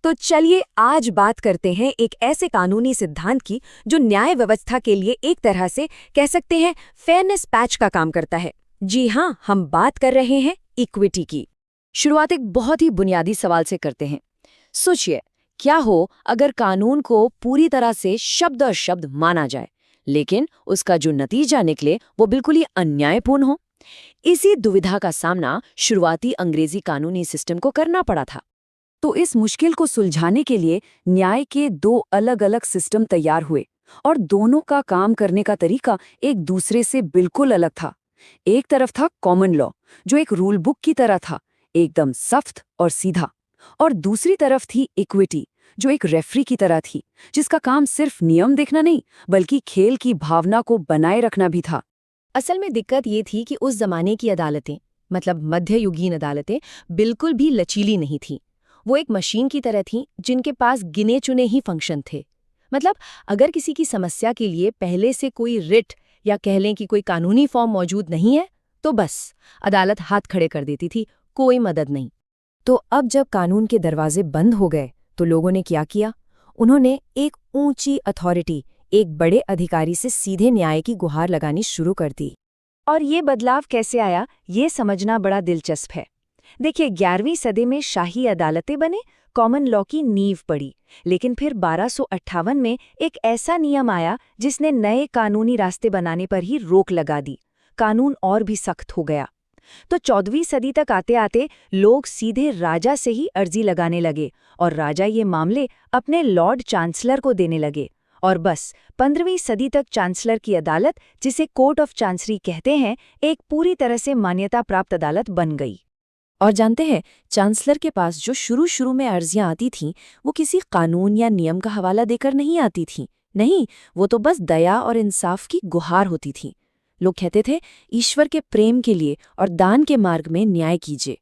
तो चलिए आज बात करते हैं एक ऐसे कानूनी सिद्धांत की जो न्याय व्यवस्था के लिए एक तरह से कह सकते हैं फेयरनेस पैच का काम करता है। जी हाँ, हम बात कर रहे हैं इक्विटी की। शुरुआत एक बहुत ही बुनियादी सवाल से करते हैं। सोचिए, क्या हो अगर कानून को पूरी तरह से शब्द और शब्द माना जाए, लेकिन उसका जो नतीजा निकले वो बिल्कुल ही अन्यायपूर्ण हो। इसी दुविधा का सामना शुरुआती अंग्रेजी कानूनी सिस्टम को करना पड़ा था। तो इस मुश्किल को सुलझाने के लिए न्याय के दो अलग अलग सिस्टम तैयार हुए और दोनों का काम करने का तरीका एक दूसरे से बिल्कुल अलग था। एक तरफ था कॉमन लॉ, जो एक रूल बुक की तरह था, एकदम सख्त और सीधा, और दूसरी तरफ थी इक्विटी, जो एक रेफरी की तरह थी, जिसका काम सिर्फ नियम देखना नहीं बल्कि खेल की भावना को बनाए रखना भी था। असल में दिक्कत ये थी कि उस जमाने की अदालतें, मतलब मध्ययुगीन अदालतें, बिल्कुल भी लचीली नहीं थीं। वो एक मशीन की तरह थीं जिनके पास गिने चुने ही फंक्शन थे। मतलब अगर किसी की समस्या के लिए पहले से कोई रिट या कह लें कि कोई कानूनी फॉर्म मौजूद नहीं है, तो बस अदालत हाथ खड़े कर देती थी, कोई मदद नहीं। तो अब जब कानून के दरवाजे बंद हो गए तो लोगों ने क्या किया? उन्होंने एक ऊंची अथॉरिटी, एक बड़े अधिकारी से सीधे न्याय की गुहार लगानी शुरू कर दी। और ये बदलाव कैसे आया, ये समझना बड़ा दिलचस्प है। देखिए, 11वीं सदी में शाही अदालतें बने, कॉमन लॉ की नींव पड़ी, लेकिन फिर 1258 में एक ऐसा नियम आया जिसने नए कानूनी रास्ते बनाने पर ही रोक लगा दी। कानून और भी सख्त हो गया। तो 14वीं सदी तक आते आते लोग सीधे राजा से ही अर्जी लगाने लगे और राजा ये मामले अपने लॉर्ड चांसलर को देने लगे। और बस 15वीं सदी तक चांसलर की अदालत, जिसे कोर्ट ऑफ चांसरी कहते हैं, एक पूरी तरह से मान्यता प्राप्त अदालत बन गई। और जानते हैं, चांसलर के पास जो शुरू में अर्जियां आती थीं, वो किसी कानून या नियम का हवाला देकर नहीं आती थीं। नहीं, वो तो बस दया और इंसाफ की गुहार होती थीं। लोग कहते थे, ईश्वर के प्रेम के लिए और दान के मार्ग में न्याय कीजिए।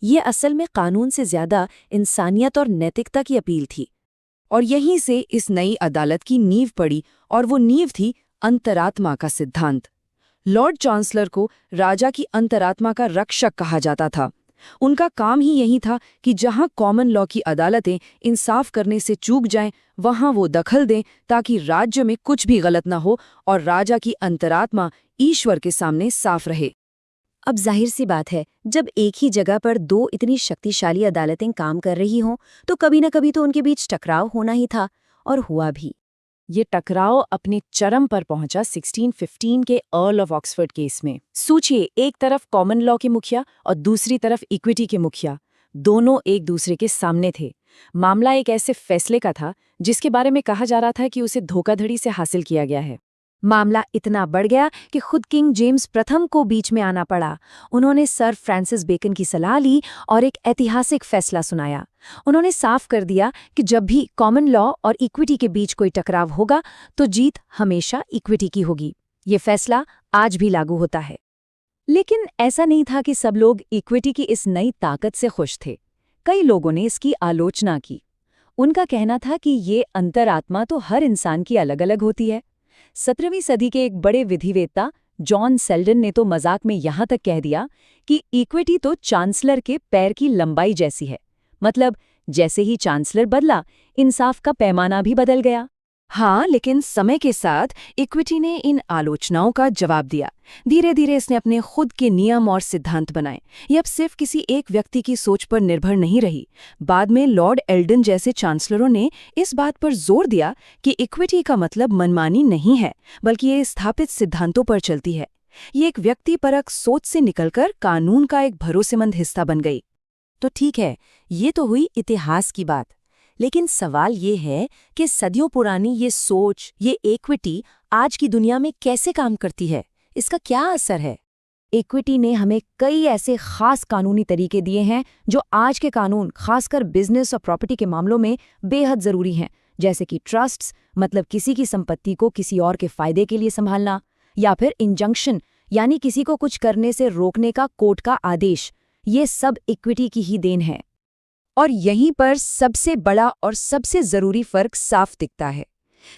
ये असल में कानून से ज्यादा इंसानियत और नैतिकता की अपील थी। और यहीं से इस नई अदालत की नींव पड़ी, और वो नींव थी अंतरात्मा का सिद्धांत। लॉर्ड चांसलर को राजा की अंतरात्मा का रक्षक कहा जाता था। उनका काम ही यही था कि जहां कॉमन लॉ की अदालतें इंसाफ करने से चूक जाएं, वहां वो दखल दें ताकि राज्य में कुछ भी गलत न हो और राजा की अंतरात्मा ईश्वर के सामने साफ रहे। अब जाहिर सी बात है, जब एक ही जगह पर दो इतनी शक्तिशाली अदालतें काम कर रही हों, तो कभी न कभी तो उनके बीच टकराव होना ही था, और हुआ भी। ये टकराव अपने चरम पर पहुंचा 1615 के अर्ल ऑफ ऑक्सफोर्ड केस में। सोचिए, एक तरफ कॉमन लॉ के मुखिया और दूसरी तरफ इक्विटी के मुखिया, दोनों एक दूसरे के सामने थे। मामला एक ऐसे फैसले का था जिसके बारे में कहा जा रहा था कि उसे धोखाधड़ी से हासिल किया गया है। मामला इतना बढ़ गया कि खुद किंग जेम्स प्रथम को बीच में आना पड़ा। उन्होंने सर फ्रांसिस बेकन की सलाह ली और एक ऐतिहासिक फैसला सुनाया। उन्होंने साफ कर दिया कि जब भी कॉमन लॉ और इक्विटी के बीच कोई टकराव होगा तो जीत हमेशा इक्विटी की होगी। ये फैसला आज भी लागू होता है। लेकिन ऐसा नहीं था कि सब लोग इक्विटी की इस नई ताकत से खुश थे। कई लोगों ने इसकी आलोचना की। उनका कहना था कि ये अंतरात्मा तो हर इंसान की अलग अलग होती है। 17वीं सदी के एक बड़े विधिवेत्ता जॉन सेल्डन ने तो मजाक में यहां तक कह दिया कि इक्विटी तो चांसलर के पैर की लंबाई जैसी है। मतलब जैसे ही चांसलर बदला, इंसाफ का पैमाना भी बदल गया। हाँ, लेकिन समय के साथ इक्विटी ने इन आलोचनाओं का जवाब दिया। धीरे धीरे इसने अपने खुद के नियम और सिद्धांत बनाए। ये अब सिर्फ किसी एक व्यक्ति की सोच पर निर्भर नहीं रही। बाद में लॉर्ड एल्डन जैसे चांसलरों ने इस बात पर जोर दिया कि इक्विटी का मतलब मनमानी नहीं है, बल्कि ये स्थापित सिद्धांतों पर चलती है। ये एक व्यक्तिपरक सोच से निकलकर कानून का एक भरोसेमंद हिस्सा बन गई। तो ठीक है, ये तो हुई इतिहास की बात। लेकिन सवाल ये है कि सदियों पुरानी ये सोच, ये इक्विटी आज की दुनिया में कैसे काम करती है? इसका क्या असर है? इक्विटी ने हमें कई ऐसे खास कानूनी तरीके दिए हैं जो आज के कानून, खासकर बिजनेस और प्रॉपर्टी के मामलों में बेहद जरूरी हैं, जैसे कि ट्रस्ट्स, मतलब किसी की संपत्ति को किसी और के फायदे के लिए संभालना, या फिर इंजंक्शन, यानी किसी को कुछ करने से रोकने का कोर्ट का आदेश। ये सब इक्विटी की ही देन है। और यहीं पर सबसे बड़ा और सबसे जरूरी फर्क साफ दिखता है।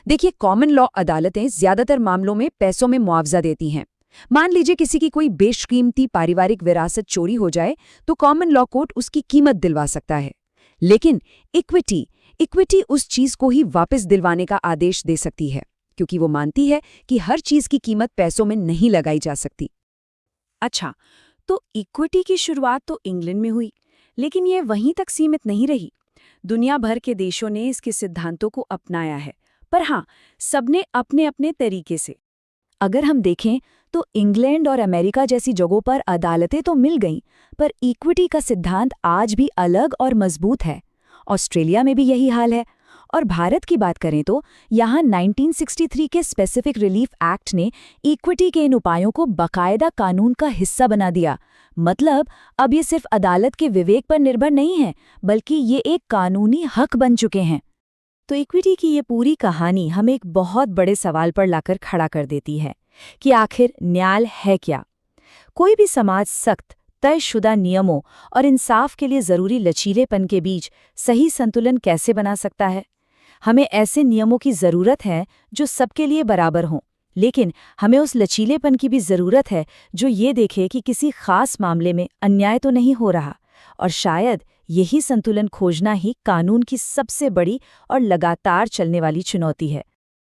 देखिए, कॉमन लॉ अदालतें ज्यादातर मामलों में पैसों में मुआवजा देती हैं। मान लीजिए किसी की कोई बेशकीमती पारिवारिक विरासत चोरी हो जाए तो कॉमन लॉ कोर्ट उसकी कीमत दिलवा सकता है। लेकिन इक्विटी उस चीज को ही वापस दिलवाने का आदेश दे सकती है, क्योंकि वो मानती है कि हर चीज की कीमत पैसों में नहीं लगाई जा सकती। अच्छा, तो इक्विटी की शुरुआत तो इंग्लैंड में हुई, लेकिन ये वहीं तक सीमित नहीं रही। दुनिया भर के देशों ने इसके सिद्धांतों को अपनाया है, पर हाँ, सबने अपने अपने तरीके से। अगर हम देखें तो इंग्लैंड और अमेरिका जैसी जगहों पर अदालतें तो मिल गईं, पर इक्विटी का सिद्धांत आज भी अलग और मजबूत है। ऑस्ट्रेलिया में भी यही हाल है। और भारत की बात करें तो यहाँ 1963 के स्पेसिफिक रिलीफ एक्ट ने इक्विटी के इन उपायों को बाकायदा कानून का हिस्सा बना दिया। मतलब अब ये सिर्फ अदालत के विवेक पर निर्भर नहीं है, बल्कि ये एक कानूनी हक बन चुके हैं। तो इक्विटी की ये पूरी कहानी हमें एक बहुत बड़े सवाल पर लाकर खड़ा कर देती है कि आखिर न्याय है क्या? कोई भी समाज सख्त, तयशुदा नियमों और इंसाफ के लिए ज़रूरी लचीलेपन के बीच सही संतुलन कैसे बना सकता है? हमें ऐसे नियमों की ज़रूरत है जो सबके लिए बराबर हों, लेकिन हमें उस लचीलेपन की भी ज़रूरत है जो ये देखे कि किसी खास मामले में अन्याय तो नहीं हो रहा। और शायद यही संतुलन खोजना ही कानून की सबसे बड़ी और लगातार चलने वाली चुनौती है।